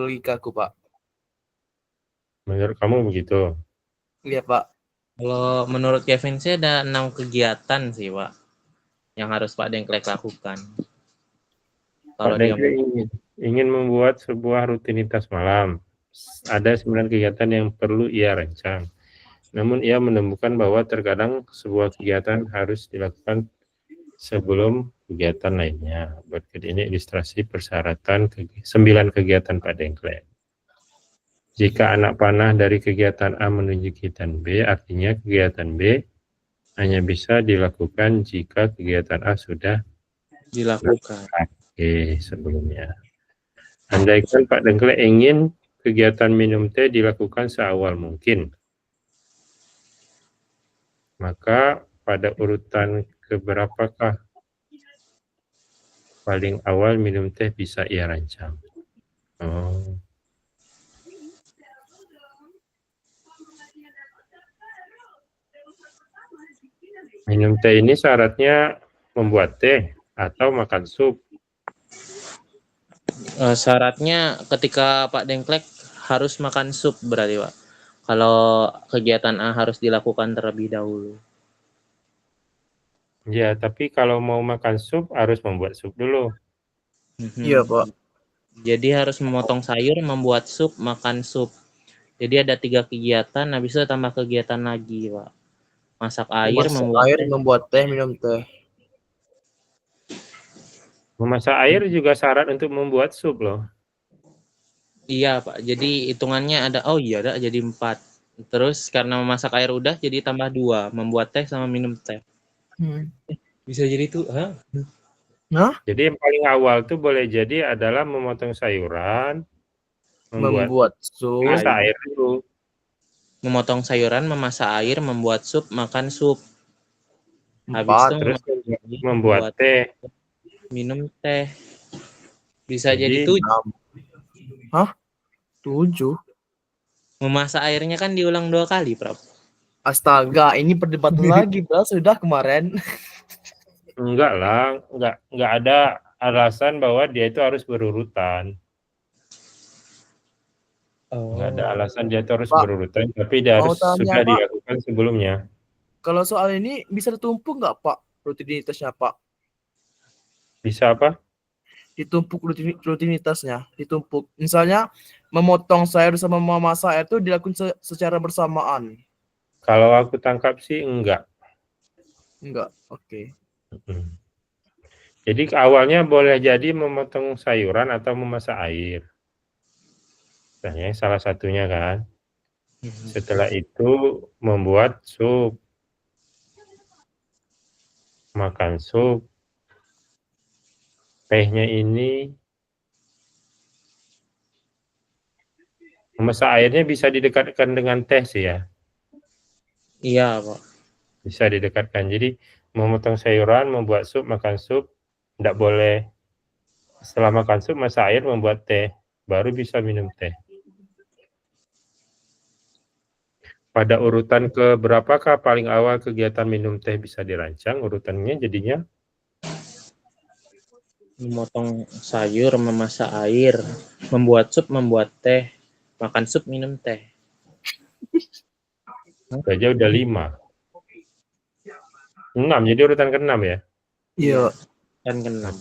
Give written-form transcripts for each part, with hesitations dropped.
logikaku, Pak. Menurut kamu begitu? Iya, Pak. Kalau menurut Kevin sih ada 6 kegiatan sih, Pak, yang harus Pak Dengklek lakukan. Pak Kalau dia Dengklek ingin membuat sebuah rutinitas malam. Ada 9 kegiatan yang perlu ia rancang. Namun ia menemukan bahwa terkadang sebuah kegiatan harus dilakukan sebelum kegiatan lainnya. Berikut ini ilustrasi persyaratan 9 kegiatan Pak Dengklek. Jika anak panah dari kegiatan A menuju kegiatan B, artinya kegiatan B hanya bisa dilakukan jika kegiatan A sudah dilakukan. Oke, sebelumnya. Andaikan Pak Dengklek ingin kegiatan minum teh dilakukan seawal mungkin, maka pada urutan keberapakah paling awal minum teh bisa ia rancang? Oh. Minum teh ini syaratnya membuat teh atau makan sup? Syaratnya ketika Pak Dengklek harus makan sup berarti, Pak. Kalau kegiatan A harus dilakukan terlebih dahulu. Ya, tapi kalau mau makan sup harus membuat sup dulu. Iya, Pak. Jadi harus memotong sayur, membuat sup, makan sup. Jadi ada 3 kegiatan, habis itu tambah kegiatan lagi, Pak. Masak air, membuat teh, minum teh. Memasak air juga syarat untuk membuat sup loh. Iya, Pak. Jadi hitungannya ada, jadi 4. Terus karena memasak air udah, jadi tambah 2. Membuat teh sama minum teh. Bisa jadi itu, Jadi yang paling awal tuh boleh jadi adalah memotong sayuran, membuat sup, masak air dulu. Memotong sayuran, memasak air, membuat sup, makan sup. Habis itu Terus membuat teh, minum teh. Bisa jadi 7. 7? Memasak airnya kan diulang 2 kali, Prof. Astaga, ini perdebatan lagi, Bro. Sudah kemarin. Enggak lah, enggak ada alasan bahwa dia itu harus berurutan. Enggak ada alasan dia itu harus berurutan, tapi dia harus sudah dilakukan sebelumnya. Kalau soal ini bisa ditumpuk nggak, Pak, rutinitasnya, Pak? Bisa apa? Ditumpuk rutinitasnya, ditumpuk. Misalnya memotong sayur sama memasak air itu dilakukan secara bersamaan. Kalau aku tangkap sih enggak. Enggak, oke. Jadi awalnya boleh jadi memotong sayuran atau memasak air. Misalnya salah satunya kan. Setelah itu membuat sup, makan sup. Tehnya ini memasak airnya bisa didekatkan dengan teh sih ya. Iya, Pak. Bisa didekatkan. Jadi memotong sayuran, membuat sup, makan sup, tidak boleh setelah makan sup masak air membuat teh, baru bisa minum teh. Pada urutan ke berapakah paling awal kegiatan minum teh bisa dirancang? Urutannya jadinya memotong sayur, memasak air, membuat sup, membuat teh, makan sup, minum teh. Saja udah 5. 6, jadi urutan ke-6 ya? Iya. Dan ke-6.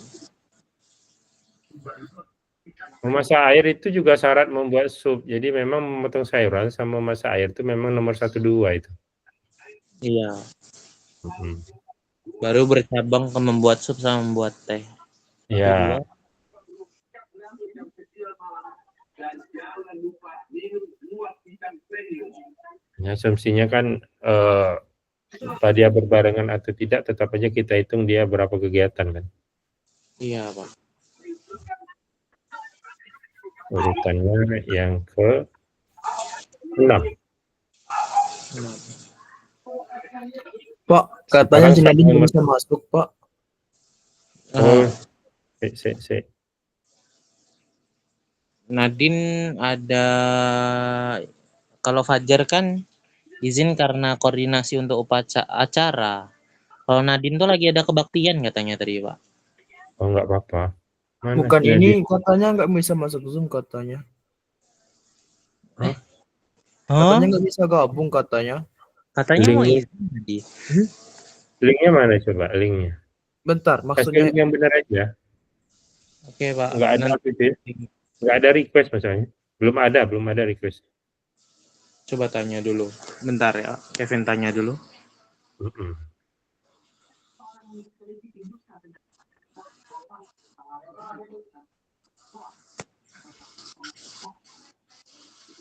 Memasak air itu juga syarat membuat sup. Jadi memang memotong sayuran sama memasak air itu memang nomor 1, 2 itu. Iya. Baru bercabang ke membuat sup sama membuat teh. Iya. Asumsinya kan entah dia berbarengan atau tidak, tetap aja kita hitung dia berapa kegiatan kan. Iya, Pak. Urutannya yang ke-6. Pak, katanya Jinadin belum bisa masuk, Pak. Oh, Nadine ada, kalau Fajar kan izin karena koordinasi untuk acara. Kalau Nadine tuh lagi ada kebaktian katanya tadi, Pak. Oh, enggak apa-apa. Bukan ini katanya nggak bisa masuk Zoom katanya. Hah? Katanya nggak bisa gabung katanya. Katanya mau Linknya, izin tadi. linknya mana coba linknya? Bentar, Kasih maksudnya link yang benar aja. Oke, Pak. Nggak ada Nanti gitu ya. Nggak ada request masalahnya. Belum ada request. coba tanya dulu. Bentar ya, Kevin tanya dulu. Mm-mm.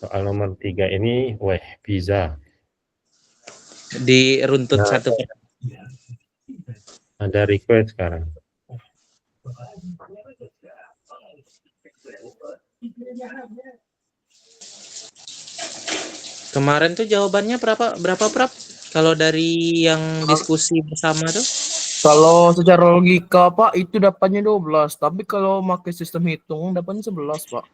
Soal nomor 3 ini, pizza. Diruntut Nah, satu per ada request sekarang. Kemarin tuh jawabannya berapa Prap? Kalau dari yang diskusi bersama tuh? kalau secara logika Pak itu dapatnya 12, tapi kalau pakai sistem hitung dapatnya 11 Pak.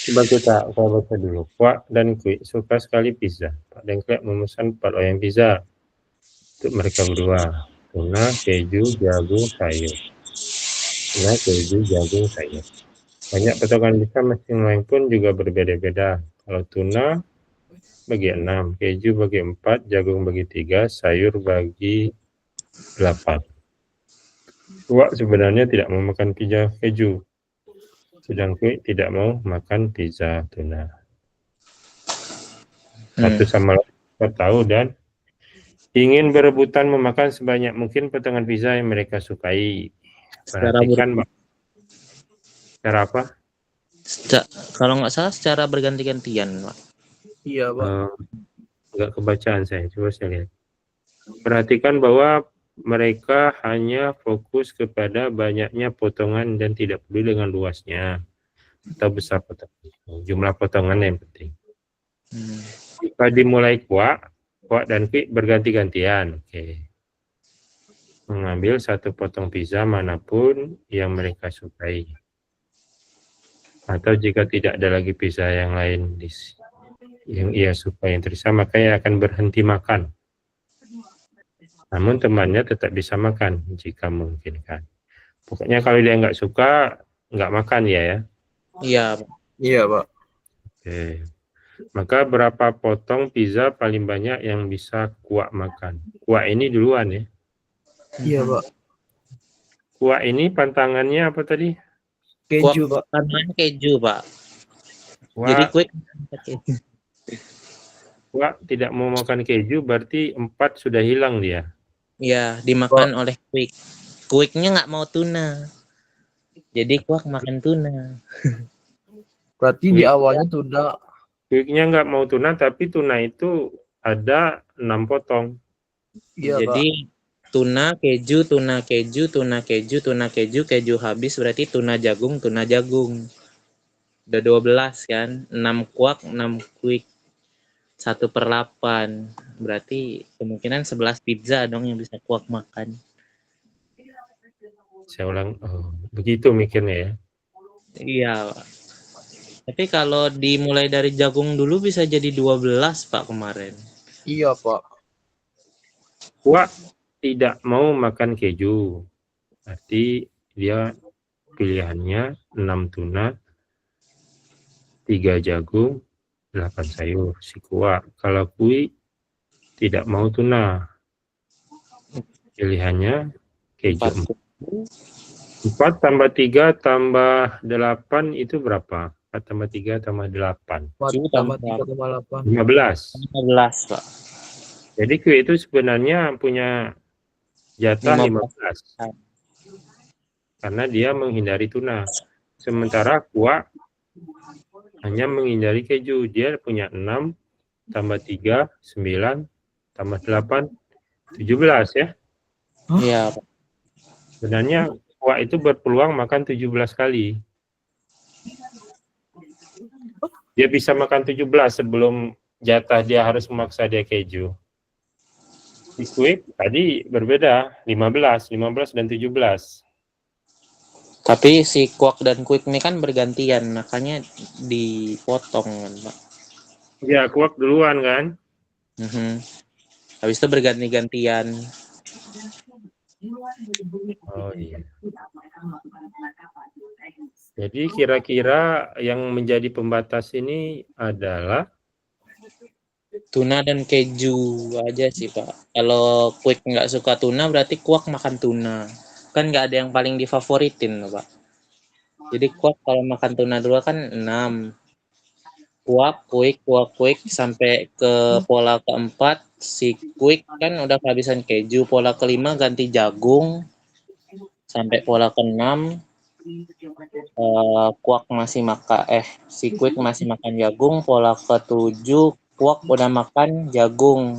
Coba saya baca dulu. Pak dan Kui suka sekali pizza. Pak dan Kui memesan 4 loyang pizza untuk mereka berdua. Tuna, keju, jagung, sayur. Tuna, keju, jagung, sayur. Banyak potongan pizza masing loyang pun juga berbeda-beda. Kalau tuna bagi 6, keju bagi 4, jagung bagi 3, sayur bagi 8. Wak sebenarnya tidak mau makan pizza keju, sedang Kui tidak mau makan pizza tuna. Satu sama lain tahu dan ingin berebutan memakan sebanyak mungkin potongan pizza yang mereka sukai. Perhatikan cara apa? Kalau nggak salah secara berganti-gantian, Pak. Iya Pak. Nggak kebacaan saya, coba saya lihat. Perhatikan bahwa mereka hanya fokus kepada banyaknya potongan dan tidak peduli dengan luasnya atau besar potongan. Jumlah potongan yang penting. Jika dimulai kuak dan Kui berganti-gantian. Oke. Mengambil satu potong pizza manapun yang mereka sukai. Atau jika tidak ada lagi pizza yang lain yang ia suka yang tersisa, maka ia akan berhenti makan. Namun temannya tetap bisa makan jika memungkinkan. Pokoknya kalau dia nggak suka, nggak makan ya. Iya, Pak. Iya Pak. Oke. Maka berapa potong pizza paling banyak yang bisa Kuak makan? Kuak ini duluan ya. Iya Pak. Kuak ini pantangannya apa tadi? Keju Pak. Pantangannya keju, Pak. Kuak, Jadi quick. Kuak tidak mau makan keju, berarti 4 sudah hilang dia. Iya, dimakan oleh Quick. Quicknya nggak mau tuna. Jadi Kuak makan tuna. Berarti di awalnya tuna. Quicknya nggak mau tuna, tapi tuna itu ada 6 potong. Iya Jadi Pak. tuna, keju, tuna, keju, tuna, keju, tuna, keju, keju habis berarti tuna jagung, tuna jagung. Udah 12 kan? 6 Kuak, 6 Quick. 1/8. Berarti kemungkinan 11 pizza dong yang bisa Kuak makan. Saya ulang, begitu mikirnya ya. Iya, Pak. Tapi kalau dimulai dari jagung dulu bisa jadi 12, Pak, kemarin. Iya Pak. Kuak tidak mau makan keju. Berarti dia pilihannya 6 tuna, 3 jagung, 8 sayur. Si Kuak. Kalau Kui tidak mau tuna. Pilihannya keju 4 tambah 3 tambah 8 itu berapa? 4 tambah 3 tambah 8. 4 tambah 3,8. 15. 15, Pak. Jadi Kui itu sebenarnya punya jatah 15. Karena dia menghindari tuna. Sementara Kuak hanya menghindari keju. Dia punya 6 tambah 3, 9 tambah 8, 17 ya. Iya, Pak. Sebenarnya Kuak itu berpeluang makan 17 kali. Dia bisa makan 17 sebelum jatah dia harus memaksa dia keju. Di Quick tadi berbeda, 15 dan 17. Tapi si Kuak dan Quick ini kan bergantian, makanya dipotong kan, Pak. Ya, Kuak duluan kan. Habis itu berganti-gantian. Oh iya. Jadi kira-kira yang menjadi pembatas ini adalah Tuna dan keju aja sih Pak. Kalau Quick nggak suka tuna berarti Kuak makan tuna. Kan nggak ada yang paling difavoritin Pak. Jadi Kuak kalau makan tuna dulu kan 6. Kuak, Quick sampai ke pola keempat. Si Quick kan udah kehabisan keju. Pola kelima ganti jagung. Sampai pola keenam Kuak masih makan si Quick masih makan jagung. Pola ketujuh Kuak udah makan jagung.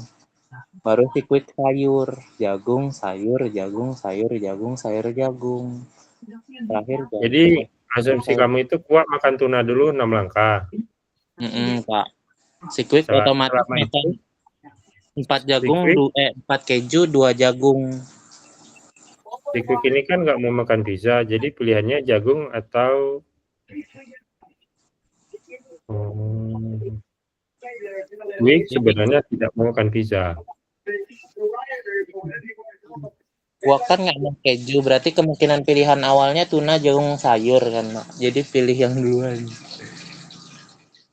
Baru si Quick sayur, jagung, sayur, jagung, sayur, jagung, sayur, jagung. Terakhir Jadi asumsi kamu itu Kuak makan tuna dulu 6 langkah. Pak. Si Quick otomatis Selama makan itu 4 jagung, si 4 keju, 2 jagung. Quick ini kan nggak mau makan pizza, jadi pilihannya jagung atau Quick sebenarnya tidak mau makan pizza. Kuak kan nggak mau keju, berarti kemungkinan pilihan awalnya tuna, jagung, sayur kan, Mak. Jadi pilih yang duluan.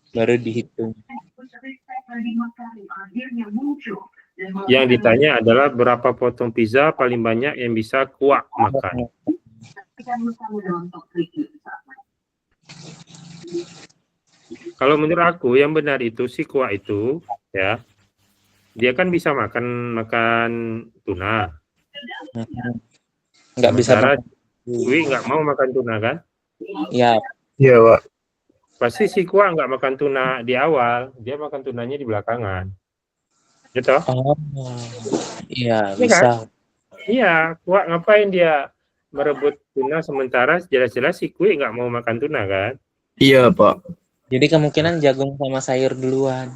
Baru dihitung. Yang ditanya adalah berapa potong pizza paling banyak yang bisa Kuak makan. Kalau menurut aku yang benar itu si Kuak itu ya, dia kan bisa makan tuna. Nggak bisa Sementara makan. Quick nggak mau makan tuna kan? Ya, Iya, Pak. Pasti si Kuak nggak makan tuna di awal, dia makan tunanya di belakangan. Gitu? oh, iya Iya bisa. kan? Iya, Kuak ngapain dia merebut tuna sementara jelas-jelas si Quick nggak mau makan tuna kan? Iya, Pak. Jadi kemungkinan jagung sama sayur duluan.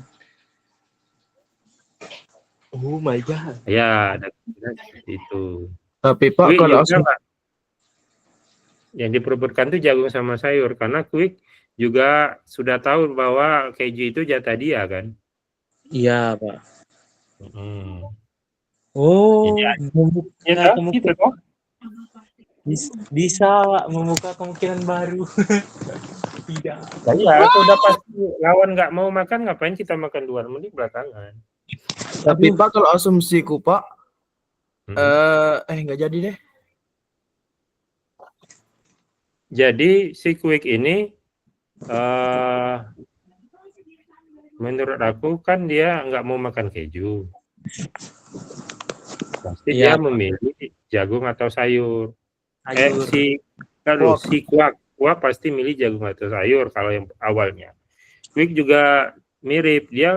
Oh my god. Ya, ada kemungkinan seperti itu. Tapi Pak Quick kalau juga nggak, yang diperebutkan itu jagung sama sayur karena Quick juga sudah tahu bahwa keju itu jatah dia kan. Iya, Pak. Oh, membuka gitu toh? Bisa, Pak, membuka kemungkinan baru. Tidak. Nah, iya, sudah pasti lawan nggak mau makan, ngapain kita makan duluan, mending belakangan. Tapi Pak kalau asumsiku Pak, nggak jadi deh. Jadi si Quick ini menurut aku kan dia nggak mau makan keju. Pasti dia memilih jagung atau sayur. Si Kuak pasti milih jagung atau sayur kalau yang awalnya. Quick juga mirip, dia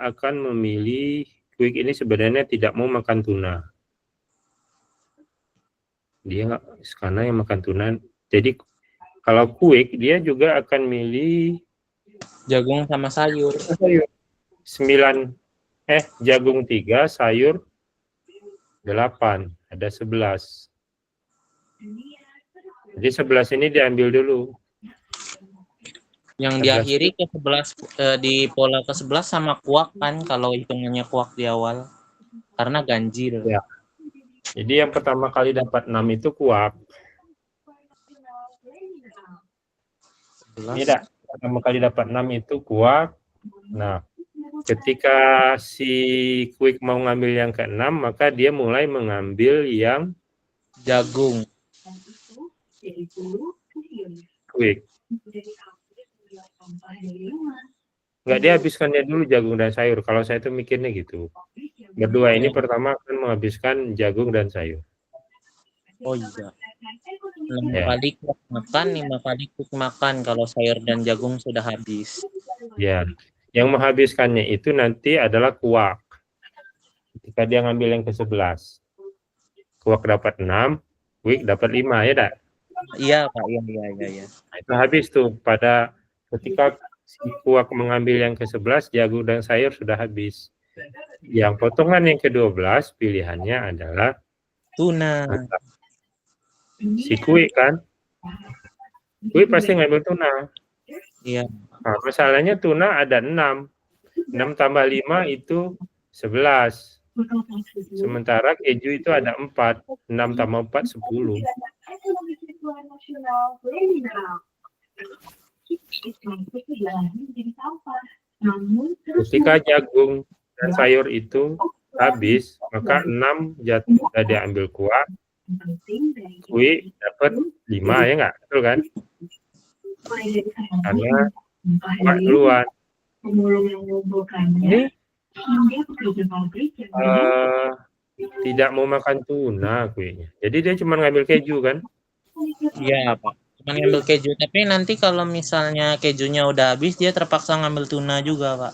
akan memilih. Quick ini sebenarnya tidak mau makan tuna. Dia nggak, karena yang makan tuna. Jadi kalau Quick dia juga akan milih jagung sama sayur. 9 jagung 3, sayur 8, ada 11. Jadi 11 ini diambil dulu. Yang diakhiri ke 11 di pola ke-11 sama Kuak kan kalau hitungannya Kuak di awal. Karena ganjil. Ya. Jadi yang pertama kali dapat 6 itu Kuak. Tidak, pertama kali dapat 6 itu Kuak. Nah, ketika si Quick mau ngambil yang ke-6, maka dia mulai mengambil yang jagung. Quick. Nggak dihabiskannya dulu jagung dan sayur. Kalau saya tuh mikirnya gitu. Berdua ini pertama akan menghabiskan jagung dan sayur. Oh iya. 6 kali Quick makan, 5 kali Quick makan kalau sayur dan jagung sudah habis. Ya. Yang menghabiskannya itu nanti adalah Kuak. Ketika dia ngambil yang ke-11. Kuak dapat 6, Quick dapat 5, ya tak? Iya, Pak. Iya. Nah, itu habis tuh. Pada ketika si Kuak mengambil yang ke-11, jagung dan sayur sudah habis. Yang potongan yang ke-12 pilihannya adalah tuna. Si Quick kan? Quick pasti ngambil tuna. Iya. Nah, masalahnya tuna ada 6. 6 tambah 5 itu 11. Sementara keju itu ada 4. 6 tambah 4, 10. Ketika jagung dan sayur itu habis, maka 6 sudah diambil kuah, Quick dapat 5 ya nggak? Betul kan? Karena kuah duluan. Ini tidak mau makan tuna Quicknya. Jadi dia cuma ngambil keju kan? Iya, Pak. Cuma ngambil keju, tapi nanti kalau misalnya kejunya udah habis, dia terpaksa ngambil tuna juga, Pak.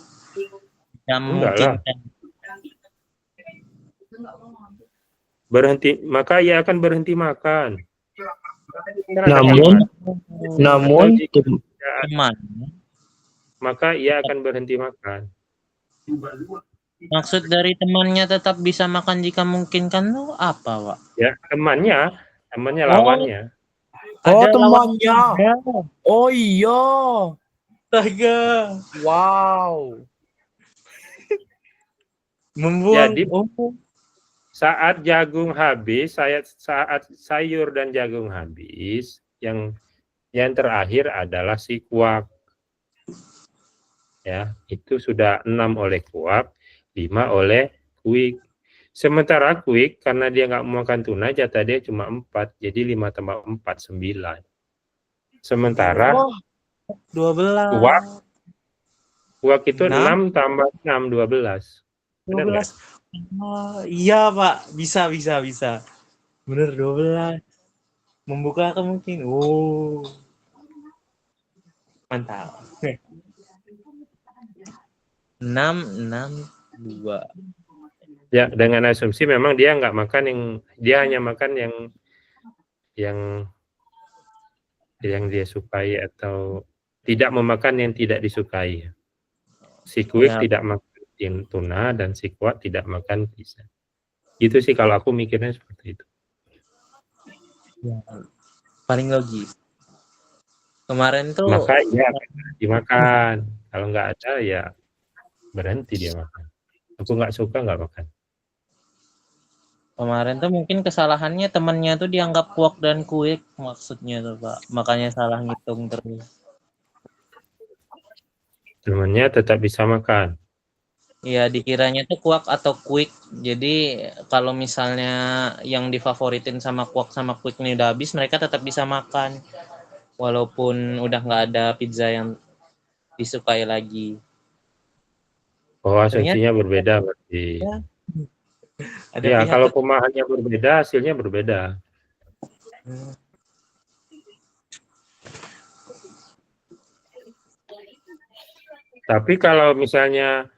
Ya Enggak mungkin lah. Berhenti, maka ia akan berhenti makan. Namun teman. Maka ia akan berhenti makan. Maksud dari temannya tetap bisa makan jika memungkinkan tuh apa, Pak? Ya, temannya lawannya. Oh, Ada temannya. lawan. Oh iya. Astaga. Wow. Membuang. Jadi saat jagung habis, saat sayur dan jagung habis, yang terakhir adalah si kuak. Ya, itu sudah 6 oleh kuak, 5 oleh Quick. Sementara Quick karena dia nggak mau makan tuna, jatah dia cuma 4, jadi 5 tambah 4 9. Sementara 12. kuak itu 6 6 tambah 6 12. Benar nggak? 12. Oh, iya, Pak. Bisa. Bener 12. Membuka kemungkinan. Oh. Mantap. 6 2. Ya, dengan asumsi memang dia nggak makan dia hanya makan yang dia sukai atau tidak memakan yang tidak disukai. Si Quick tidak makan tuna dan si kuat tidak makan pisang. Itu sih kalau aku mikirnya seperti itu. Ya, paling logis. Kemarin tuh Maka ya dimakan. Kalau nggak ada ya berhenti dia makan. Aku nggak suka nggak makan. Kemarin tuh mungkin kesalahannya temannya tuh dianggap kuak dan Quick maksudnya tuh, Pak. Makanya salah ngitung terus. Temannya tetap bisa makan. Iya, dikiranya tuh kuak atau Quick. Jadi kalau misalnya yang difavoritin sama kuak sama Quick ini udah habis, mereka tetap bisa makan. Walaupun udah nggak ada pizza yang disukai lagi. Oh, asumsinya berbeda berarti. Ada Ya, pihak kalau pemahamannya berbeda, hasilnya berbeda. Tapi kalau misalnya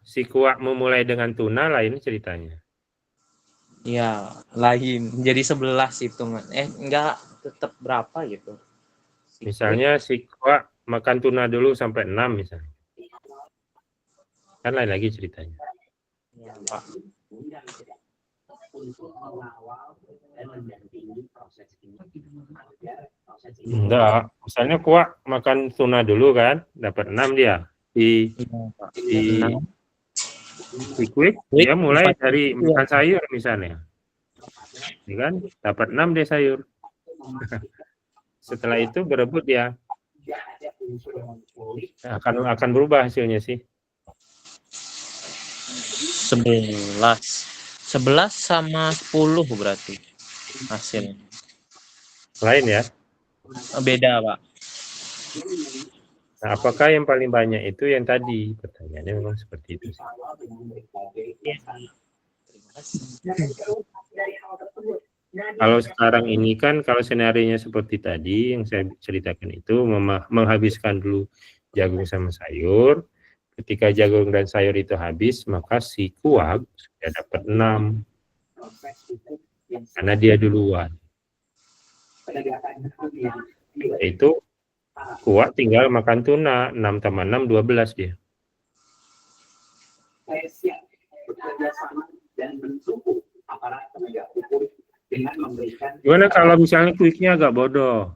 si kuak memulai dengan tuna, lain ceritanya. Ya, lain. Jadi 11 hitungan. Enggak, tetap berapa gitu. Misalnya si kuak makan tuna dulu sampai 6 misalnya. Kan lain lagi ceritanya. Ya, Pak. Enggak, misalnya kuak makan tuna dulu kan, dapat 6 dia. Di Quick dia mulai dari makan sayur misalnya. Ya kan? Dapat 6 dia sayur. Setelah itu berebut dia. Akan berubah hasilnya sih. 11 sama 10 berarti hasil. Lain ya. Beda, Pak. Nah, apakah yang paling banyak itu yang tadi? Pertanyaannya memang seperti itu sih. Kalau sekarang ini kan, kalau senarionya seperti tadi yang saya ceritakan itu, menghabiskan dulu jagung sama sayur. Ketika jagung dan sayur itu habis, maka si kuak sudah dapat 6. Karena dia duluan. Itu kuak tinggal makan tuna, 6 tambah 6, 12 dia. Saya siap bekerja sama dan mendukung aparat penegak hukum dengan memberikan. Gimana kalau misalnya Quicknya agak bodoh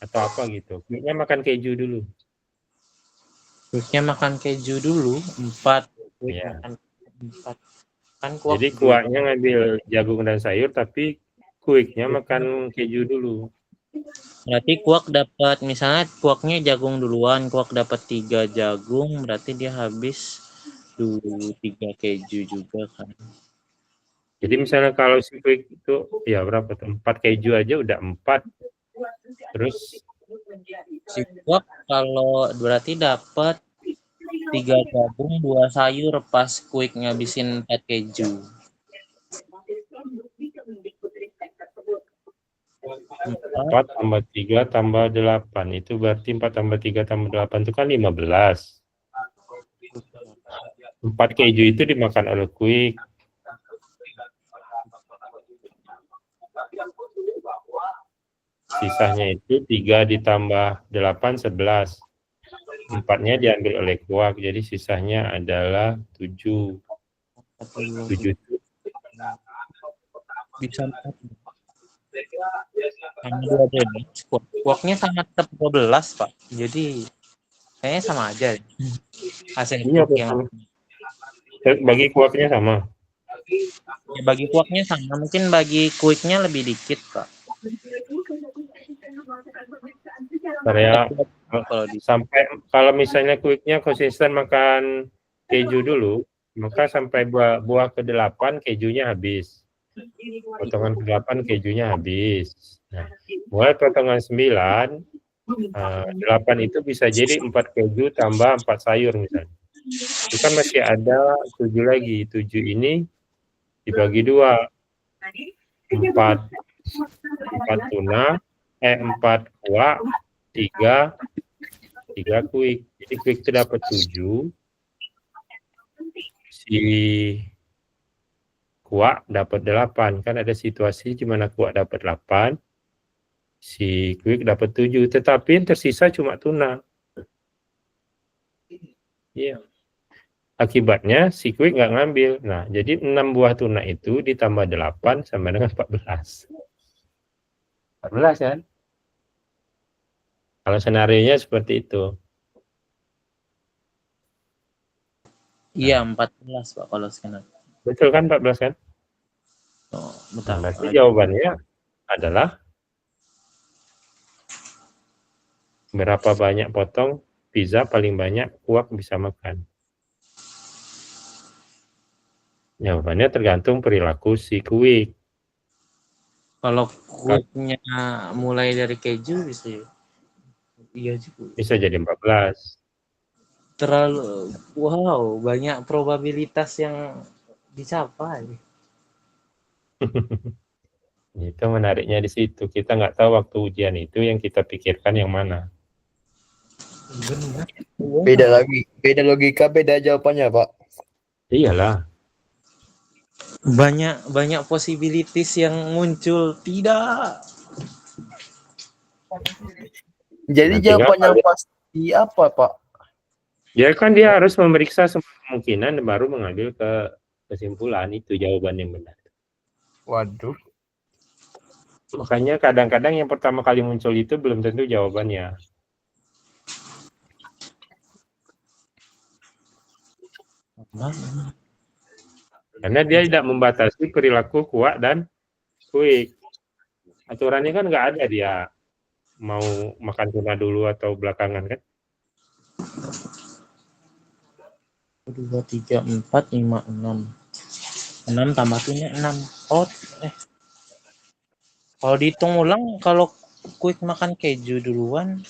atau apa gitu? Quicknya makan keju dulu. Quicknya makan keju dulu 4. Ya. Makan 4. Kan kuak. Jadi kuaknya ngambil jagung dan sayur, tapi Quicknya makan keju dulu. Berarti kuak dapat, misalnya kuaknya jagung duluan, kuak dapat 3 jagung, berarti dia habis 3 keju juga kan. Jadi misalnya kalau si Quick itu ya berapa tuh? 4 keju aja udah 4. Terus Si kuak kalau berarti dapat 3 jagung, 2 sayur pas Quick ngabisin 4 keju. 4 tambah 3 tambah 8. Itu berarti 4 tambah 3 tambah 8 itu kan 15. 4 keju itu dimakan oleh Quick. Sisanya itu 3 ditambah 8, 11. 4-nya diambil oleh kuak, jadi sisanya adalah 7. 7 itu Bisa 4. Sama 12. Kuaknya sama tetap 12, Pak. Jadi kayaknya sama aja. Hasil iya, kuak yang bagi kuaknya sama. ya, bagi kuaknya sama, mungkin bagi Quicknya lebih dikit, Pak. Saya Kalau di sampai kalau misalnya Quicknya konsisten makan keju dulu, maka sampai buah ke-8 kejunya habis. Potongan ke-8 kejunya habis. Nah, mulai potongan 9, 8 itu bisa jadi 4 keju tambah 4 sayur misalnya. Itu kan masih ada 7 lagi. 7 ini dibagi 2. 4 tuna, 4 kuah, 3 Quick. Jadi Quick itu dapat 7. Si kuah dapat 8. Kan ada situasi di mana kuah dapat 8. Si Quick dapat 7, tetapi yang tersisa cuma tuna. Iya. Akibatnya si Quick nggak ngambil. Nah, jadi 6 buah tuna itu ditambah 8 sama dengan 14. 14 kan? Kalau senarionya seperti itu. Iya, 14, Pak, kalau sekarang. Betul kan 14 kan? Oh, Nah, bentar. berarti jawabannya adalah berapa banyak potong pizza paling banyak kuak bisa makan. Jawabannya tergantung perilaku si Quick. Kalau Quicknya mulai dari keju bisa ya? Iya juga. Bisa jadi 14. Terlalu wow, banyak probabilitas yang dicapai. Itu menariknya di situ. Kita nggak tahu waktu ujian itu yang kita pikirkan yang mana. Benar. Beda logika, beda jawabannya, Pak. Iyalah. Banyak possibilities yang muncul. Tidak. Jadi Nah, tinggal jawabannya pasti apa, Pak? ya kan dia harus memeriksa semua kemungkinan dan baru mengambil kesimpulan itu jawaban yang benar. Waduh. Makanya kadang-kadang yang pertama kali muncul itu belum tentu jawabannya. Karena dia tidak membatasi perilaku kuak dan Quick. Aturannya kan nggak ada dia mau makan tuna dulu atau belakangan kan? 2, 3, 4, 5, 6. 6 tambah tuna 6. Oh, kalau dihitung ulang, kalau Quick makan keju duluan,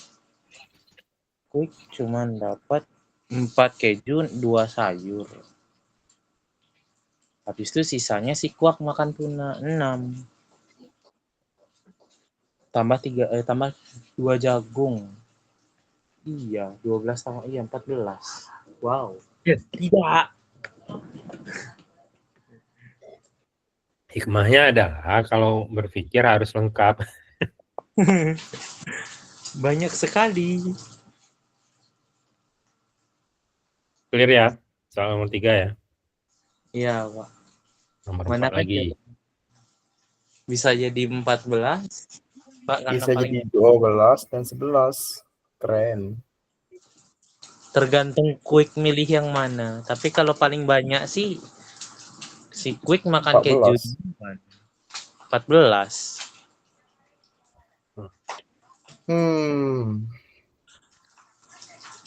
Quick cuman dapat 4 keju, 2 sayur. Habis itu sisanya si Kuak makan tuna 6. Tambah 2 jagung. Iya, 12 tambah 14. Wow. Tidak. Hikmahnya adalah kalau berpikir harus lengkap. Banyak sekali. Clear ya? Soal nomor 3 ya. Iya, Pak. Nomor Mana 4 lagi. Bisa jadi 14. Pak, karena Bisa paling jadi 12 dan 11. Keren. tergantung Quick milih yang mana. Tapi kalau paling banyak sih si Quick makan 14. keju 14.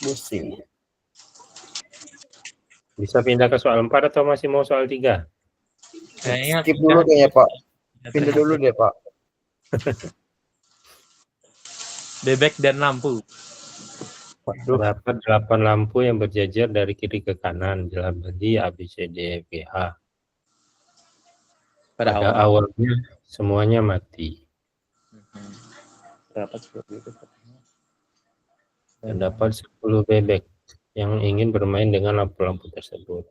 Pusing. Bisa pindah ke soal 4 atau masih mau soal 3? Kayaknya Skip dulu kayaknya Pak. Pindah dulu deh Pak. Bebek dan lampu. Waduh. Terdapat 8 lampu yang berjajar dari kiri ke kanan dalam bandi A, B, C, D, E, F, G, H. Pada Pada awal. awalnya semuanya mati. Berapa seperti itu? Terdapat 10 bebek yang ingin bermain dengan lampu-lampu tersebut.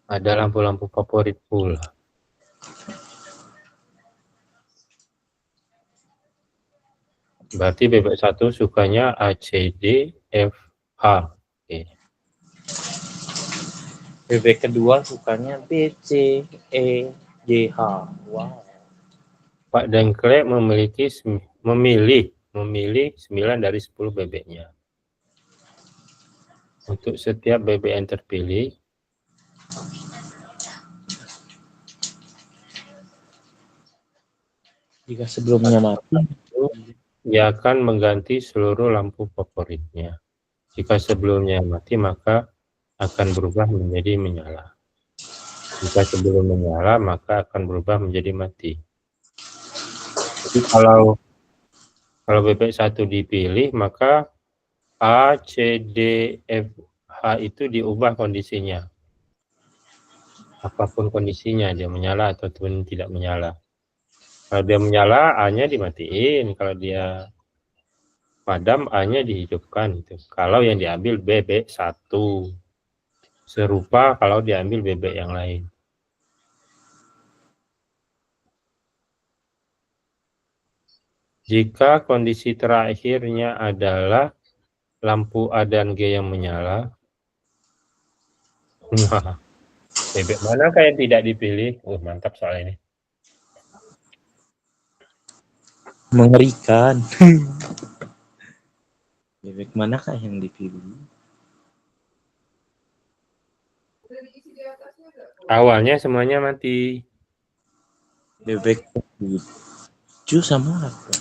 Ada lampu-lampu favorit pula. Berarti bebek 1 sukanya A, C, D, F, H. Oke. Bebek kedua sukanya B, C, E, G, H. Wow. Pak Dengklek memilih 9 dari 10 bebeknya. Untuk setiap bebek yang terpilih, Jika sebelumnya mati, ia akan mengganti seluruh lampu favoritnya. Jika sebelumnya mati, maka akan berubah menjadi menyala. Jika sebelum menyala, maka akan berubah menjadi mati. Jadi kalau bebek 1 dipilih, maka A, C, D, F, H itu diubah kondisinya. Apapun kondisinya, dia menyala ataupun tidak menyala. Kalau dia menyala, A-nya dimatiin. Kalau dia padam, A-nya dihidupkan. Gitu. Kalau yang diambil bebek 1. Serupa kalau diambil bebek yang lain. Jika kondisi terakhirnya adalah lampu A dan G yang menyala, nah, bebek manakah yang tidak dipilih? Mantap soal ini. mengerikan. Bebek manakah yang dipilih? Awalnya semuanya mati. Bebek 7 sama apa?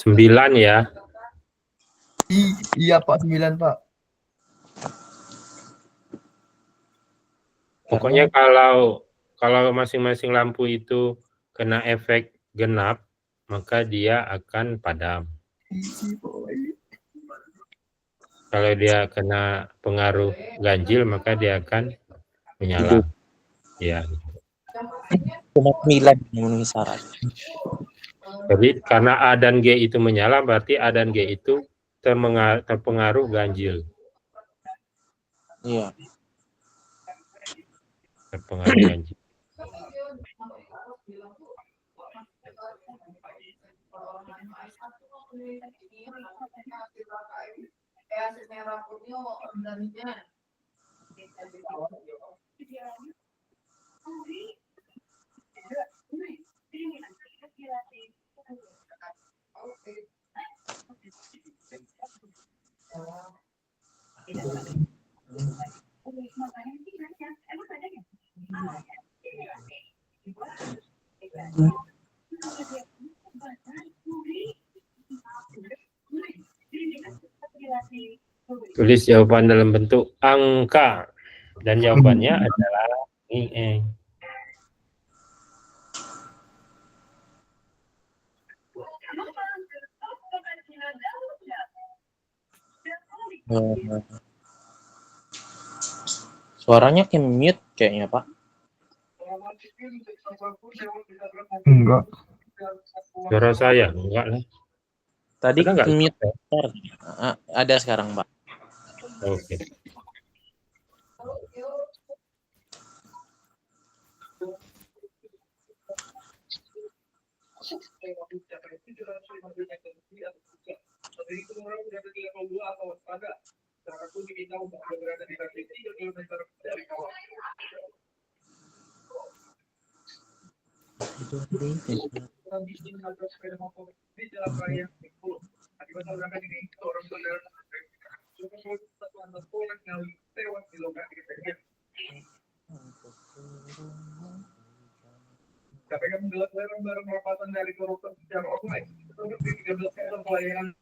Sembilan ya. Iya Pak, 9 Pak. Pokoknya kalau masing-masing lampu itu kena efek genap, maka dia akan padam. Kalau dia kena pengaruh ganjil, maka dia akan menyala. Ya. Cuma 9 yang memenuhi syarat. Jadi karena A dan G itu menyala, berarti A dan G itu terpengaruh ganjil. Iya. Terpengaruh ganjil. Tulis jawaban dalam bentuk angka. Dan jawabannya adalah ini. Suaranya kayak mute kayaknya, Pak. Enggak. Suara saya enggak lah. Tadi Ada nggak? mute. Ada sekarang, Pak. Oke. sepeda motor di jalan raya Bengkulu. Akibat tabrakan ini, seorang pengendara satuan Polres Ngawi tewas di lokasi kejadian. KPK menggelar bareng rapatan dari koruptor secara online untuk di 13 sektor pelayanan.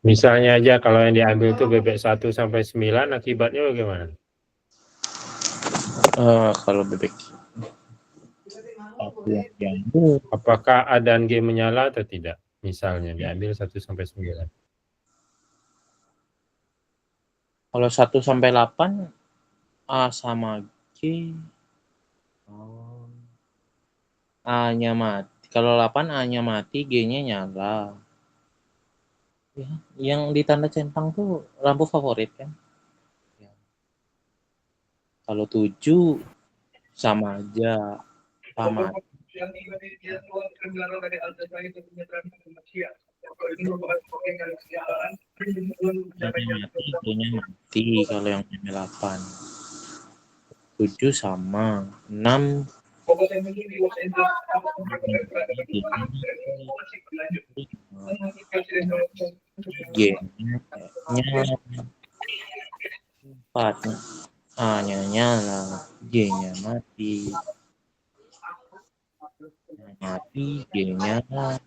Misalnya aja kalau yang diambil itu bebek 1 sampai 9, akibatnya bagaimana? Kalau bebek satu yang diambil, Apakah A dan G menyala atau tidak? Misalnya diambil 1 sampai 9. kalau 1 sampai 8 A sama G, A-nya mati. Kalau 8 A-nya mati, G-nya nyala. Ya, yang ditanda centang tuh lampu favorit kan. Ya. Kalau 7 sama aja, A mati. Yang dia keluar kendaraan dari Al-Jazair itu penyeberangan ke Malaysia. Ini merupakan pengembangan kesejahteraan. G-nya mati kalau yang 8. 7 sama 6 Pokok yang di Los Angeles G-nya nyala. 4 A-nya nyala, G-nya mati. Mati, G-nya nyala.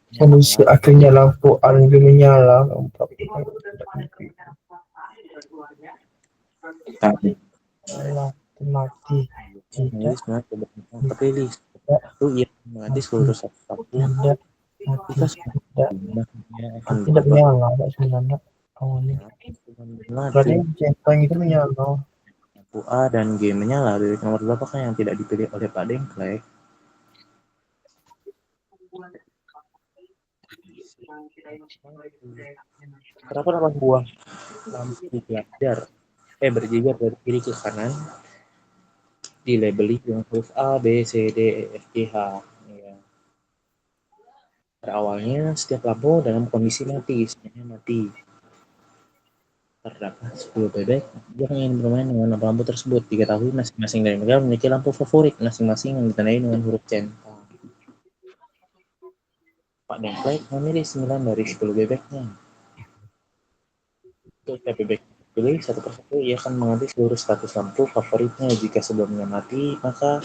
Kondisi akhirnya lampu alumni menyala. Mati. Terpilih itu yang mati seluruh satu Tidak. kita Tidak menyala. Sebenarnya. Berarti centang itu menyala. lampu A dan G menyala. Bebek nomor berapa kan yang tidak dipilih oleh Pak Dengklek? Terdapat 8 buah lampu pelajar berjejer dari kiri ke kanan, dilabeli dengan huruf A, B, C, D, E, F, G, H. Ya. Pada awalnya setiap lampu dalam kondisi mati, semuanya mati. Terdapat 10 bebek yang ingin bermain dengan lampu tersebut. Diketahui masing-masing dari mereka memiliki lampu favorit masing-masing yang ditandai dengan huruf centang. Pak Dengklek memilih 9 dari 10 bebeknya. Untuk setiap bebek pilih satu persatu, ia akan mengambil seluruh status lampu favoritnya. Jika sebelumnya mati, maka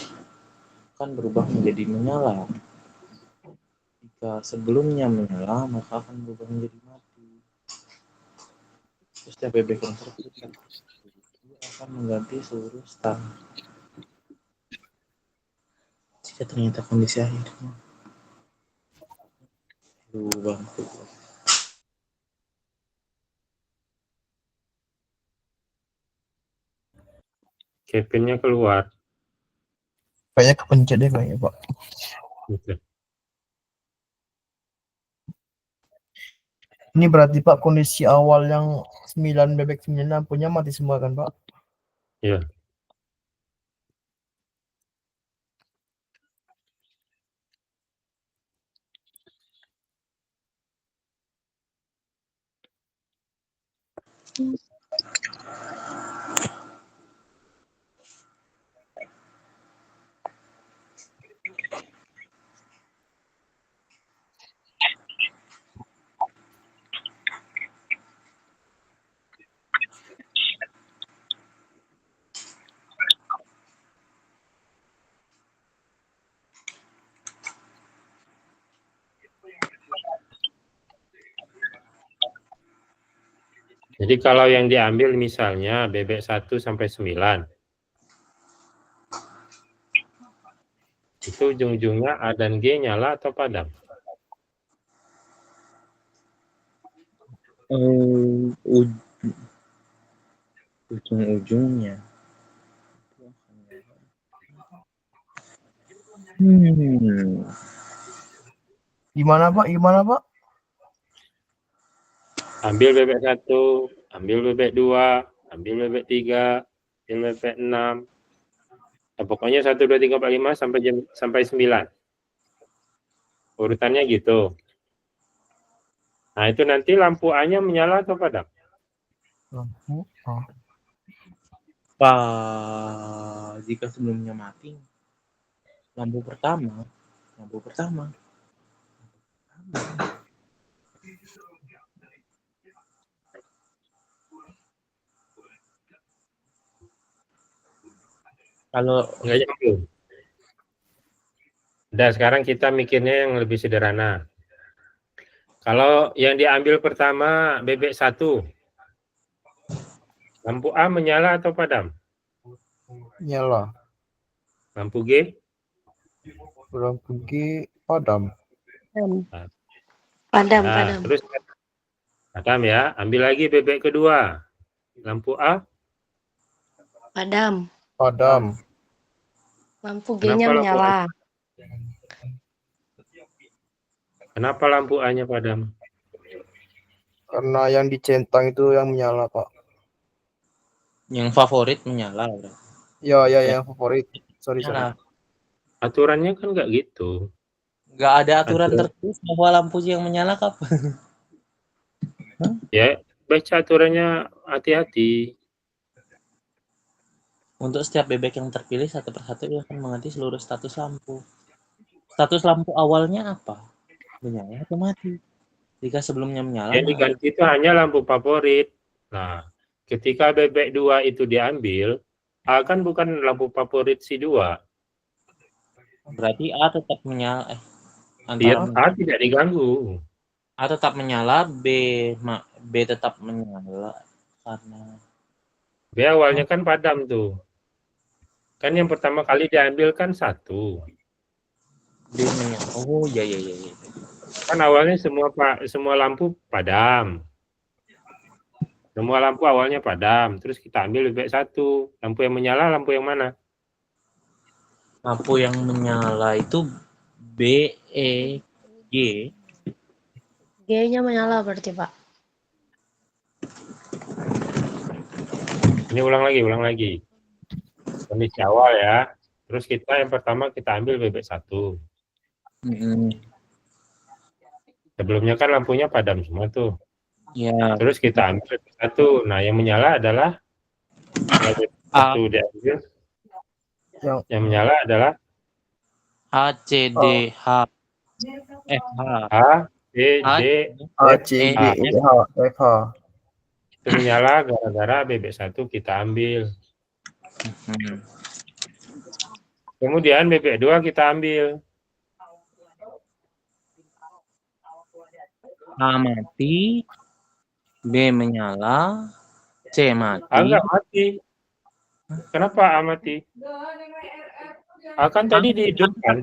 akan berubah menjadi menyala. Jika sebelumnya menyala, maka akan berubah menjadi mati. Setiap bebek yang terpilih akan mengganti seluruh stang. Jika ternyata kondisi akhirnya berubah. Kevinnya keluar. Kayaknya kepencet deh kayaknya, Pak. Gitu. Ini berarti Pak kondisi awal yang 9 bebek 9 lampunya mati semua kan Pak? Iya. Jadi kalau yang diambil misalnya bebek 1 sampai 9. Itu ujung-ujungnya A dan G nyala atau padam? Ujung-ujungnya. Gimana Pak? Gimana Pak? Ambil bebek 1, ambil bebek 2, ambil bebek 3, ambil bebek 6. Nah, pokoknya 1, 2, 3, 4, 5 sampai 9. Urutannya gitu. Nah, itu nanti lampu A-nya menyala atau padam? Lampu A. Jika sebelumnya mati, lampu pertama. Kalau Nggak nyambung. Udah, sekarang kita mikirnya yang lebih sederhana. Kalau yang diambil pertama bebek 1, lampu A menyala atau padam? Nyala. Lampu G? Lampu G padam. Padam. Nah, terus padam ya. Ambil lagi bebek kedua. Lampu A? Padam. Padam. Lampu Kenapa G-nya lampu menyala. Kenapa lampu A-nya padam? Karena yang dicentang itu yang menyala Pak. yang favorit menyala. Ya yang favorit. Sorry. Menyala. Aturannya kan nggak gitu. Nggak ada aturan Aturan. tertulis bahwa lampu yang menyala kapan. Ya, baca aturannya hati-hati. Untuk setiap bebek yang terpilih satu persatu ia akan mengganti seluruh status lampu. Status lampu awalnya apa? Menyala atau mati? Jika sebelumnya menyala, Yang diganti itu hanya lampu favorit. Nah, ketika bebek 2 itu diambil, A kan bukan lampu favorit si 2. berarti A tetap menyala. Dia Antara A tidak diganggu. A tetap menyala, B tetap menyala karena B awalnya kan padam tuh. Kan yang pertama kali diambil kan 1. B menyala. Oh ya. Kan awalnya semua lampu padam. Semua lampu awalnya padam. Terus kita ambil bebek 1. Lampu yang menyala, lampu yang mana? Lampu yang menyala itu B, E, G. G-nya menyala berarti Pak. Ini ulang lagi. Kondisi awal ya. Terus yang pertama kita ambil bebek 1. Sebelumnya kan lampunya padam semua tuh. Ya. Terus kita ambil bebek 1. Nah, yang menyala adalah bebek 1 diambil. Yang menyala adalah A, C, D, H, F, H. A, B, D, A, C, D, E, H, F, H. itu menyala gara-gara bebek 1 kita ambil. Kemudian bebek 2 kita ambil. A mati, B menyala, C mati. A enggak mati. Kenapa A mati? A kan tadi dihidupkan.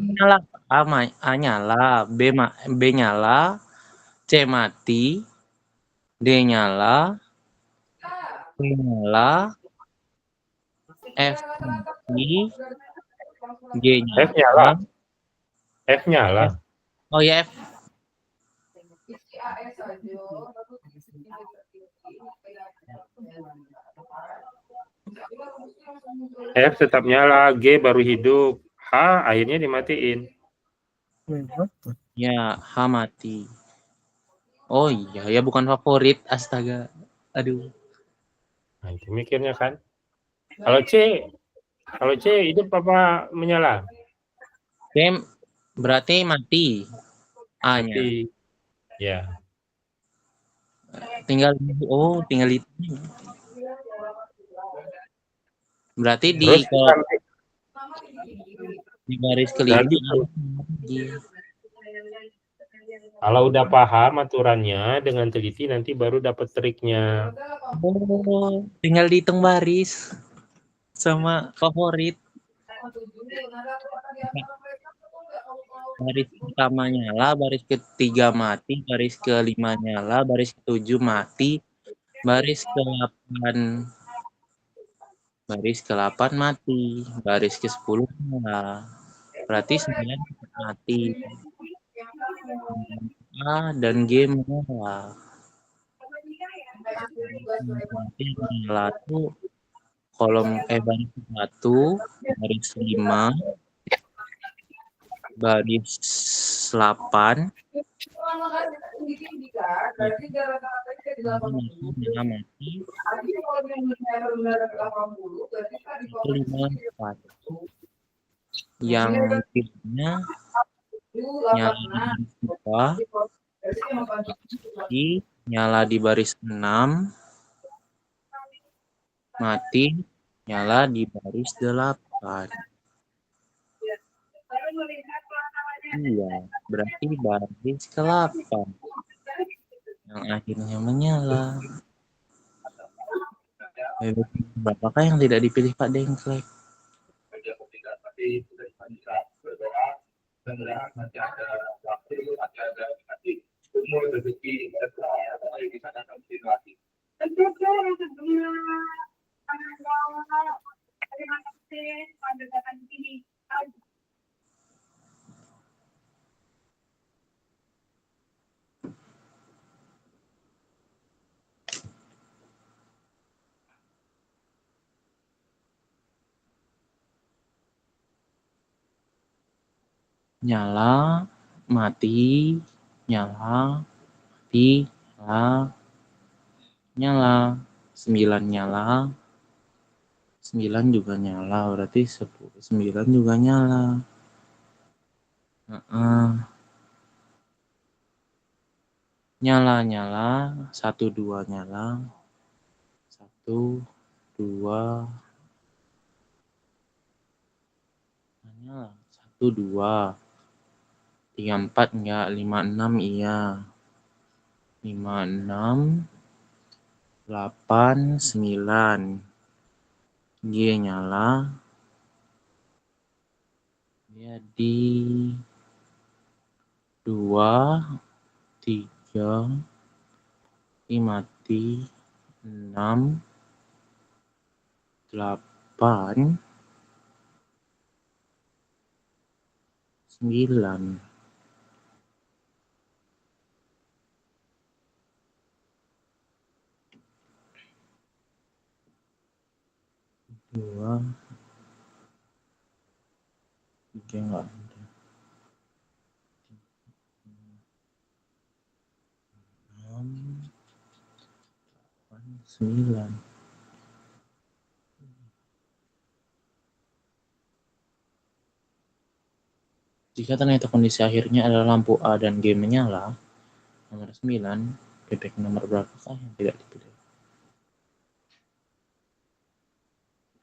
A nyala, B nyala, C mati, D nyala, E nyala, F mati, G nyala. F nyala. F nyala. Oh ya, F. F tetap nyala, G baru hidup, H akhirnya dimatiin. Ya, H mati. Oh iya, ya bukan favorit, astaga. Aduh. Nah, itu mikirnya kan. Kalau C hidup apa menyala? C berarti mati. A-nya. Mati. Ya. Tinggal itu. Berarti Terus di baris kelima. Kalau udah paham aturannya dengan teliti nanti baru dapat triknya. Oh, tinggal dihitung baris sama favorit. Baris pertama nyala, baris ketiga mati, baris kelima nyala, baris ketujuh mati, baris ke-8 mati, baris ke-10 nyala. Berarti 9 mati. A dan G menyala. Nanti menyala tuh baris 1, baris 5, baris 8, nyala mati, 154. Yang kirinya nyala di baris 2, nyala di baris 6, mati, nyala di baris 8. Iya, berarti baris ke-8 yang akhirnya menyala. Berapakah yang tidak dipilih Pak Dengklek? Nyala, mati, nyala, mati, nyala, nyala, 9 nyala, 9 juga nyala, berarti 9 juga nyala. Nyala, 1, 2 nyala, 1, 2, nyala, 1, 2, 3, 4 enggak, 5, 6 iya, 5, 6, 8, 9, G nyala, jadi 2, 3, ini mati, 6, 8, 9. Dua, 3 enggak ada. 6, 8, 9. Jika ternyata kondisi akhirnya adalah lampu A dan G menyala, nomor 9, bebek nomor berapakah yang tidak dipilih?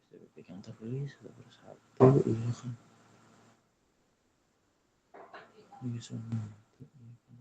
Bebek yang terpilih 1/1, iya kan? Bisa mati, iya kan?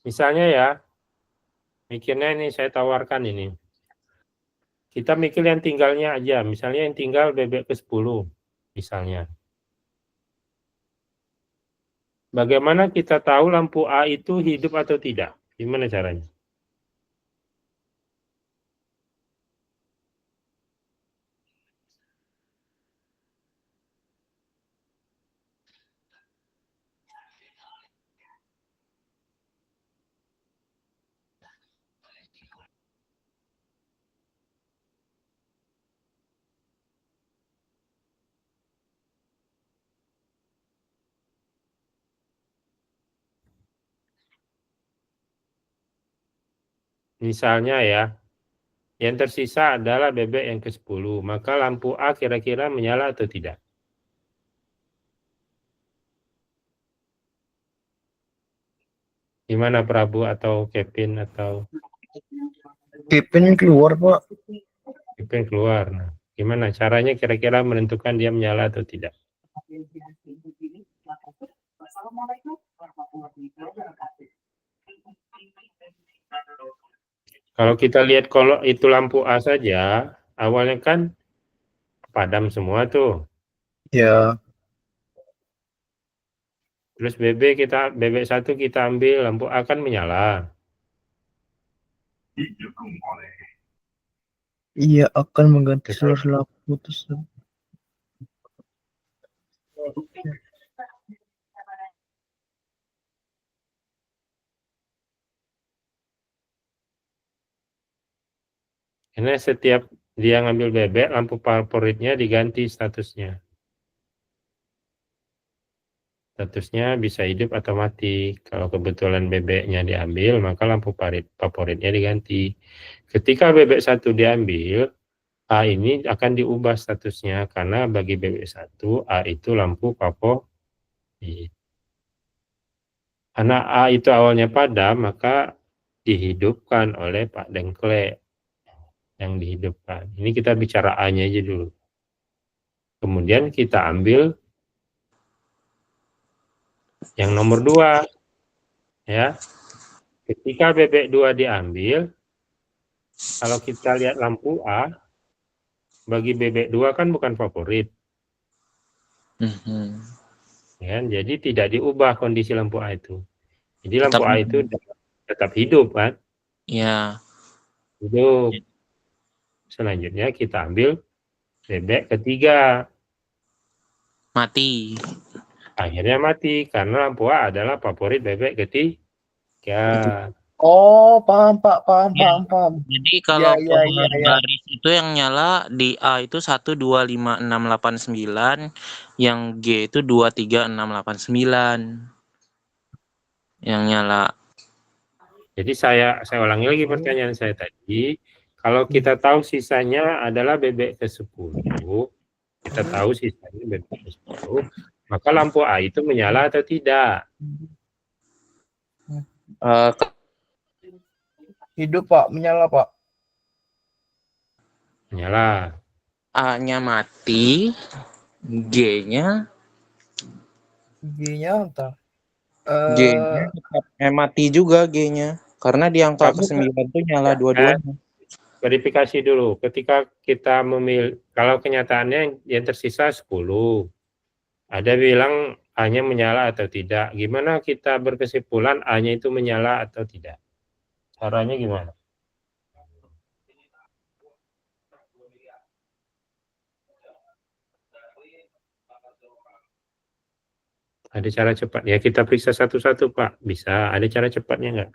Misalnya ya, mikirnya ini saya tawarkan ini. Kita mikir yang tinggalnya aja, misalnya yang tinggal bebek ke-10 misalnya. Bagaimana kita tahu lampu A itu hidup atau tidak? Gimana caranya? Misalnya ya, yang tersisa adalah bebek yang ke-10, maka lampu A kira-kira menyala atau tidak? Gimana Prabu atau Kevin atau Kevin keluar, Pak. Kevin keluar? Nah, gimana caranya kira-kira menentukan dia menyala atau tidak? Kalau kita lihat kalau itu lampu A saja, awalnya kan padam semua tuh. Ya. Terus bebek 1 kita ambil, lampu A kan menyala. Iya, akan mengganti seluruh lampu tersebut. Karena setiap dia ngambil bebek, lampu favoritnya diganti statusnya. Statusnya bisa hidup atau mati. Kalau kebetulan bebeknya diambil, maka lampu favoritnya diganti. Ketika bebek 1 diambil, A ini akan diubah statusnya, karena bagi bebek 1, A itu lampu favorit. Karena A itu awalnya padam, maka dihidupkan oleh Pak Dengklek yang dihidupkan. Ini kita bicara A-nya aja dulu. Kemudian kita ambil yang nomor 2. Ya. Ketika bebek 2 diambil, kalau kita lihat lampu A, bagi bebek 2 kan bukan favorit. Ya, jadi tidak diubah kondisi lampu A itu. Jadi lampu A itu tetap hidup kan? Ya. Hidup. Selanjutnya kita ambil bebek ketiga. Mati. Akhirnya mati karena lampu A adalah favorit bebek ketiga. Oh, paham, Pak. Ya. Paham. Jadi kalau Iya. garis itu yang nyala di A itu 1, 2, 5, 6, 8, 9, yang G itu 2, 3, 6, 8, 9 yang nyala. Jadi saya ulangi lagi pertanyaan saya tadi. Kalau kita tahu sisanya adalah bebek ke-10, kita tahu sisanya bebek ke-10, maka lampu A itu menyala atau tidak? Hidup, Pak. Menyala, Pak. Menyala. A-nya mati, G-nya G-nya entah. G-nya tetap mati juga G-nya. Karena di angka Kamu ke-9 tuh nyala dua-duanya. verifikasi dulu. Ketika kita memilih, kalau kenyataannya yang tersisa 10, ada bilang A-nya menyala atau tidak. Gimana kita berkesimpulan A-nya itu menyala atau tidak? Caranya gimana? Ada cara cepat? Ya kita periksa satu-satu Pak. Bisa. Ada cara cepatnya nggak?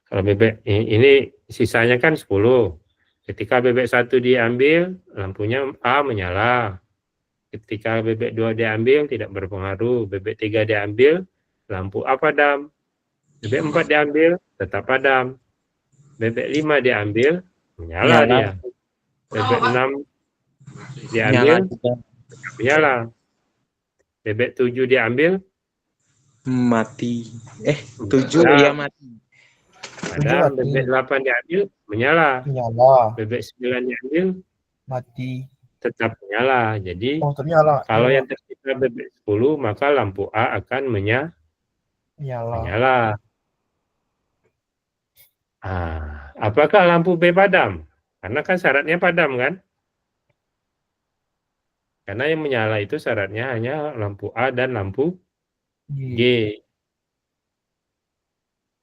Kalau bebek ini sisanya kan 10. Ketika bebek 1 diambil, lampunya A menyala. Ketika bebek 2 diambil, tidak berpengaruh. Bebek 3 diambil, lampu A padam. Bebek 4 diambil, tetap padam. Bebek 5 diambil, menyala dia. Bebek 6 diambil, tetap menyala. Bebek 7 diambil, Mati. 7 ya mati. padam. Bebek 8 diambil, menyala. Bebek 9 diambil, Mati. tetap menyala. Jadi Oh, ternyala. kalau yang tersisa bebek 10, maka lampu A akan menyala. Menyala. Menyala. Apakah lampu B padam? Karena kan syaratnya padam kan? Karena yang menyala itu syaratnya hanya lampu A dan lampu G.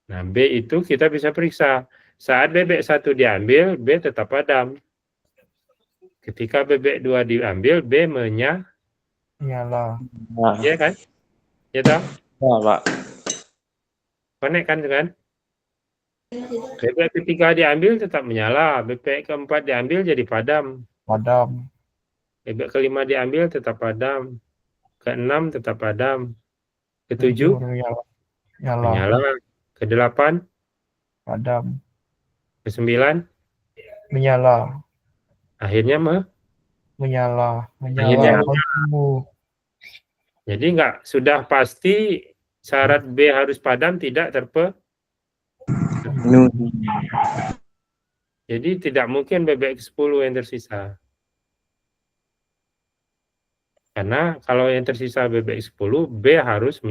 Nah, B itu kita bisa periksa. Saat bebek 1 diambil, B tetap padam. Ketika bebek 2 diambil, B menyala. Nah, Iya kan? Ya toh? ya, Pak. Connect kan? Bebek ketiga diambil tetap menyala. Bebek keempat diambil jadi padam. Bebek kelima diambil tetap padam. Keenam tetap padam. Ketujuh menyala. Kedelapan Padam. Kesembilan Menyala. akhirnya Menyala. Akhirnya jadi nggak sudah pasti syarat B harus padam tidak jadi tidak mungkin bebek 10 yang tersisa. Karena kalau yang tersisa bebek 10, B harus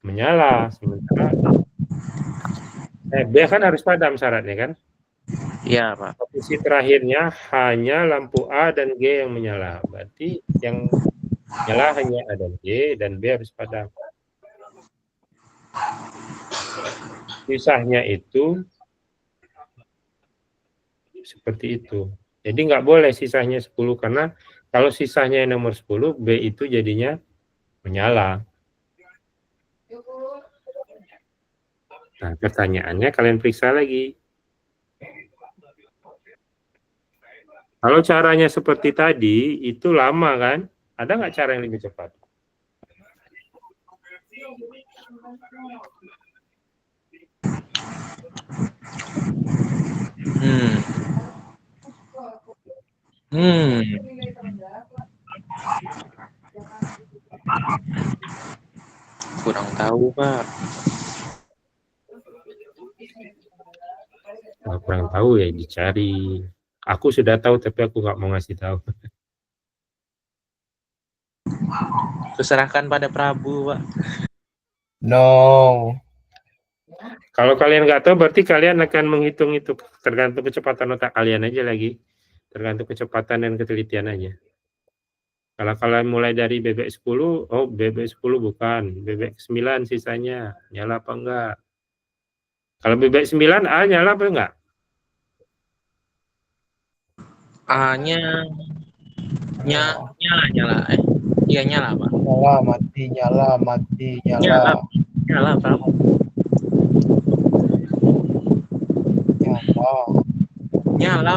menyala. Sementara B kan harus padam syaratnya kan? Iya, Pak. Posisi terakhirnya hanya lampu A dan G yang menyala. Berarti yang menyala hanya A dan G dan B harus padam. Sisanya itu seperti itu. Jadi nggak boleh sisanya 10 karena kalau sisanya yang nomor 10, B itu jadinya menyala. Nah, pertanyaannya kalian periksa lagi. Kalau caranya seperti tadi, itu lama kan? Ada nggak cara yang lebih cepat? Kurang tahu, Pak. Nah, kurang tahu ya dicari. Aku sudah tahu tapi aku nggak mau ngasih tahu. Kuserahkan pada Prabu, Pak. No. Kalau kalian nggak tahu berarti kalian akan menghitung itu tergantung kecepatan otak kalian aja lagi. Tergantung kecepatan dan ketelitian aja. Kalau kalian mulai dari bebek 10, oh bebek 10 bukan, bebek 9 sisanya, nyala apa enggak? Kalau bebek 9 A nyala apa enggak? A-nya nyala. Iya nyala, Pak. Nyala, mati, nyala. Nyala,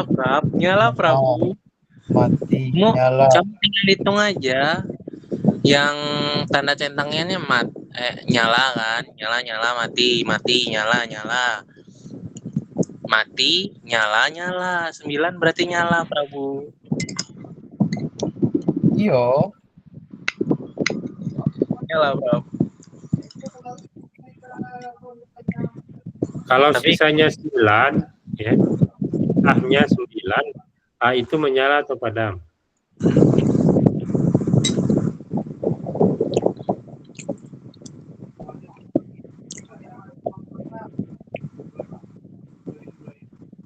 Pak. Nyala, Prabu. Mati, Kamu nyala. tinggal hitung aja. Yang tanda centangnya nyala kan? Nyala, mati, nyala. Mati, nyala. 9 berarti nyala, Prabu. Iya. Nyala, Prabu. Kalau sisanya 9, ya, A-nya 9, A itu menyala atau padam?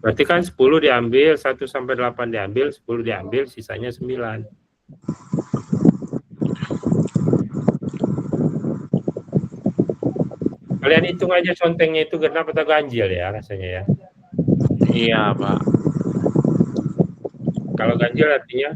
Berarti kan 10 diambil, 1 sampai 8 diambil, 10 diambil, sisanya 9. Kalian hitung aja contengnya itu genap atau ganjil ya rasanya ya. Iya, Pak. Kalau ganjil artinya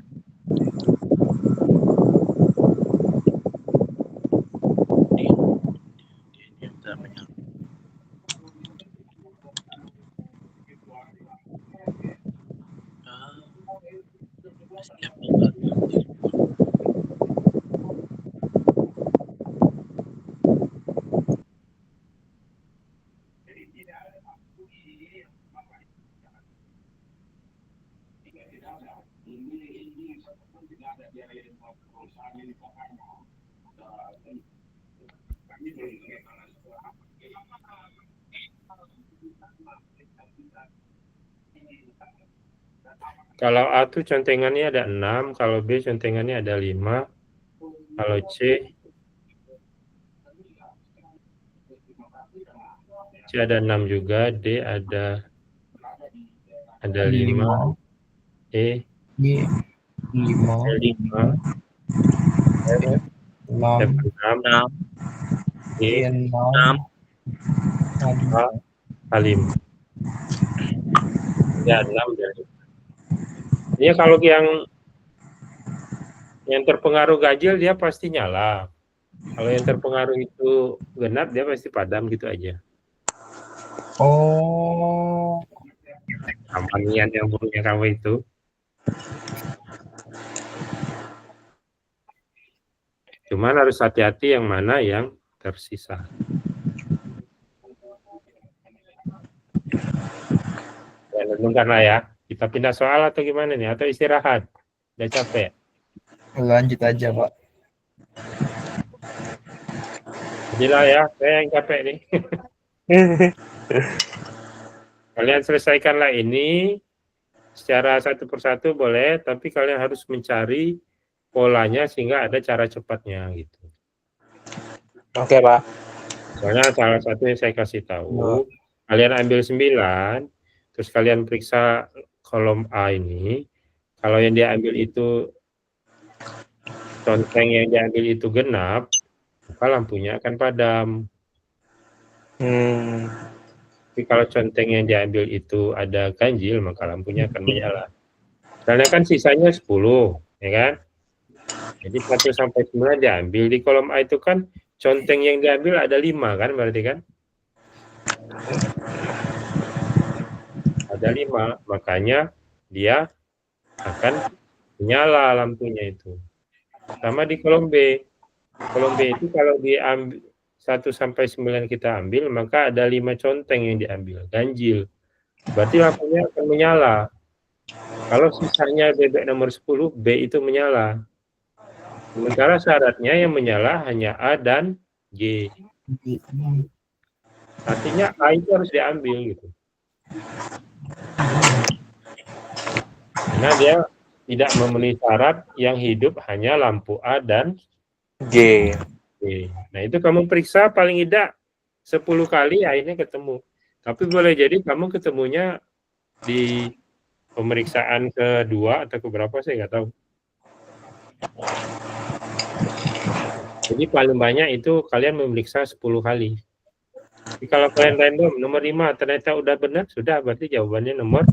kalau A tuh contengannya ada 6, kalau B contengannya ada 5, kalau C C ada 6 juga, D ada 5, E G 5, 5, F 6, 6, 6, E 6, 6, A 5. Ya 6 ya. Ini kalau yang terpengaruh ganjil dia pasti nyala. Kalau yang terpengaruh itu genap dia pasti padam gitu aja. Oh, Nian yang punya kamu itu. Cuman harus hati-hati yang mana yang tersisa. Ya, renungkan lah ya. Kita pindah soal atau gimana nih? Atau istirahat? Udah capek? lanjut aja, Pak. Jadilah ya, saya yang capek nih. Kalian selesaikanlah ini secara satu persatu boleh, tapi kalian harus mencari polanya sehingga ada cara cepatnya gitu. Oke, Pak. Soalnya salah satu yang saya kasih tahu, kalian ambil 9, terus kalian periksa kolom A ini, kalau yang dia ambil itu conteng yang diambil itu genap, maka lampunya akan padam. Tapi kalau conteng yang diambil itu ada ganjil, maka lampunya akan menyala. Karena kan sisanya 10, ya kan? Jadi 1 sampai 9 diambil. Di kolom A itu kan conteng yang diambil ada 5 kan berarti kan? Ada 5, makanya dia akan menyala lampunya itu. Sama di kolom B. Kolom B itu kalau diambil 1 sampai 9 kita ambil, maka ada 5 conteng yang diambil, ganjil. Berarti lampunya akan menyala. Kalau sisanya bebek nomor 10, B itu menyala. Sementara syaratnya yang menyala hanya A dan G. Artinya A itu harus diambil gitu. Karena dia tidak memenuhi syarat yang hidup hanya lampu A dan G. G. Nah itu kamu periksa paling tidak 10 kali akhirnya ketemu. Tapi boleh jadi kamu ketemunya di pemeriksaan kedua atau keberapa saya nggak tahu. Jadi paling banyak itu kalian memeriksa 10 kali. Jadi kalau kalian random nomor 5 ternyata udah benar, sudah berarti jawabannya nomor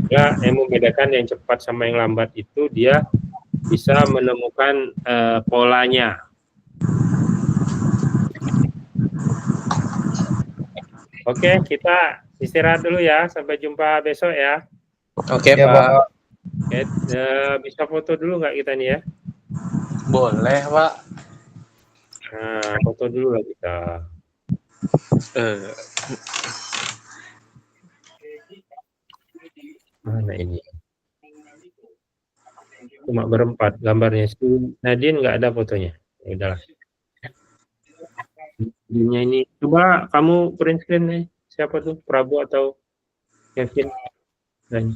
ya, yang membedakan yang cepat sama yang lambat itu dia bisa menemukan polanya. Oke, kita istirahat dulu ya. Sampai jumpa besok ya. Oke, Ya, Pak. Pak. Oke, bisa foto dulu nggak kita nih ya? Boleh, Pak. Nah, foto dulu lah kita. Mana ini? Cuma berempat gambarnya. Si Nadine nggak ada fotonya. Ya udahlah. Ini coba kamu print screen nih. Siapa tuh? Prabu atau Kevin? Dan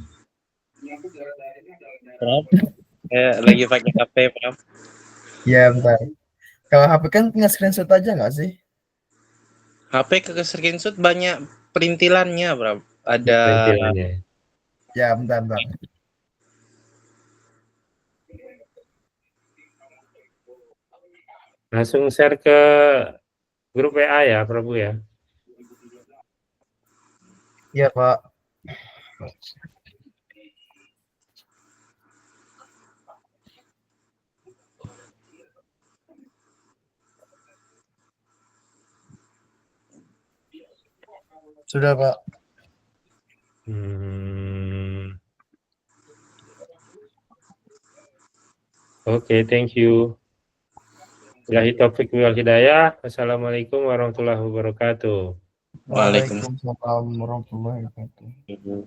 Lagi pakai HP, Pak. Ya, bentar. Kalau HP kan punya screenshot aja nggak sih? HP ke screenshot banyak perintilannya, Bro. Ada perintilannya. Ya, bentar. Langsung share ke grup WA ya, Prabu ya. Iya, Pak. Sudah, Pak. Oke, thank you. Billahi taufiq wal hidayah. Wassalamualaikum warahmatullahi wabarakatuh. Waalaikumsalam warahmatullahi wabarakatuh.